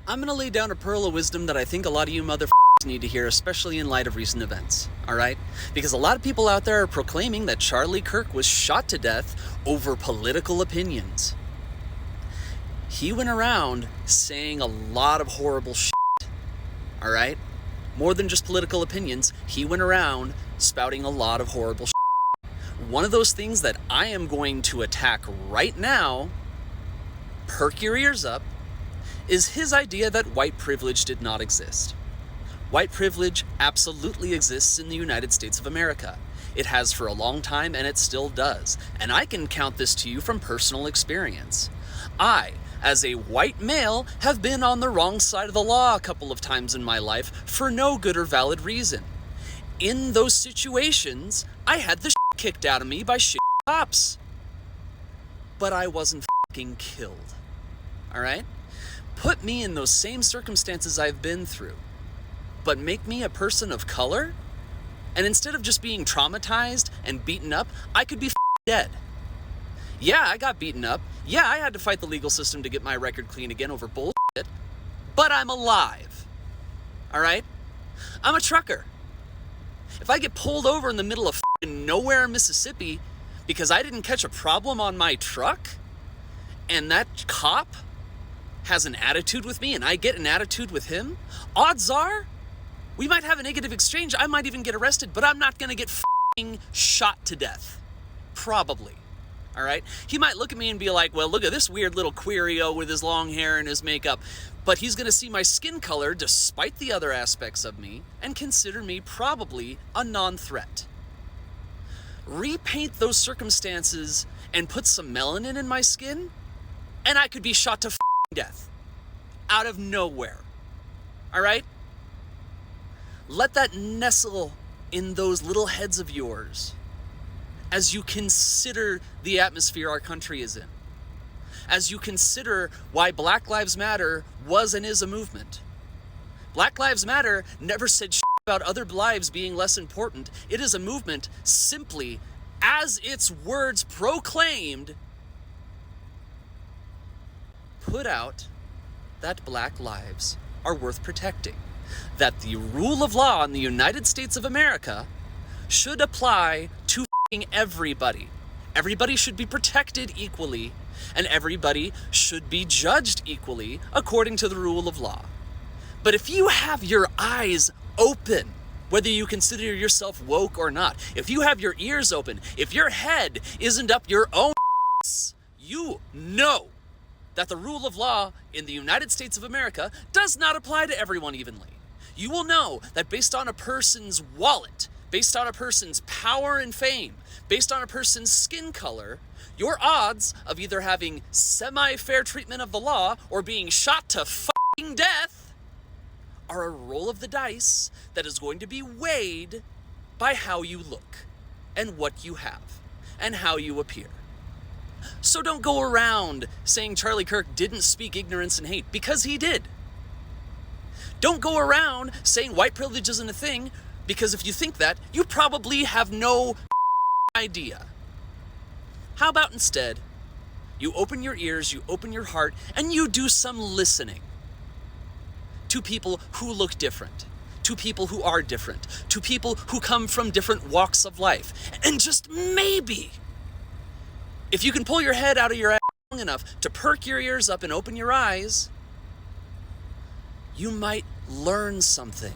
I'm gonna lay down a pearl of wisdom that I think a lot of you motherfuckers need to hear, especially in light of recent events, alright? Because a lot of people out there are proclaiming that Charlie Kirk was shot to death over political opinions. He went around saying a lot of horrible shit, alright? More than just political opinions, he went around spouting a lot of horrible shit. One of those things that I am going to attack right now, perk your ears up, is his idea that white privilege did not exist. White privilege absolutely exists in the United States of America. It has for a long time, and it still does. And I can count this to you from personal experience. I, as a white male, have been on the wrong side of the law a couple of times in my life for no good or valid reason. In those situations, I had the shit kicked out of me by shit cops. But I wasn't fucking killed. Alright? Put me in those same circumstances I've been through, but make me a person of color, and instead of just being traumatized and beaten up, I could be dead. Yeah, I got beaten up. Yeah, I had to fight the legal system to get my record clean again over bullshit, but I'm alive. Alright? I'm a trucker. If I get pulled over in the middle of nowhere in Mississippi because I didn't catch a problem on my truck, and that cop has an attitude with me and I get an attitude with him, odds are we might have a negative exchange. I might even get arrested, but I'm not gonna get shot to death. Probably. All right? He might look at me and be like, well, look at this weird little queerio with his long hair and his makeup. But he's gonna see my skin color despite the other aspects of me and consider me probably a non-threat. Repaint those circumstances and put some melanin in my skin, and I could be shot to death out of nowhere. All right? Let that nestle in those little heads of yours as you consider the atmosphere our country is in, as you consider why Black Lives Matter was and is a movement. Black Lives Matter never said shit about other lives being less important. It is a movement simply, as its words proclaimed, put out that black lives are worth protecting, that the rule of law in the United States of America should apply to everybody. Everybody should be protected equally, and everybody should be judged equally according to the rule of law. But if you have your eyes open, whether you consider yourself woke or not, if you have your ears open, if your head isn't up your own ass, you know that the rule of law in the United States of America does not apply to everyone evenly. You will know that based on a person's wallet, based on a person's power and fame, based on a person's skin color, your odds of either having semi-fair treatment of the law or being shot to fucking death are a roll of the dice that is going to be weighed by how you look and what you have and how you appear. So don't go around saying Charlie Kirk didn't speak ignorance and hate, because he did. Don't go around saying white privilege isn't a thing, because if you think that, you probably have no idea. How about instead, you open your ears, you open your heart, and you do some listening to people who look different, to people who are different, to people who come from different walks of life. And just maybe, if you can pull your head out of your ass long enough to perk your ears up and open your eyes, you might learn something.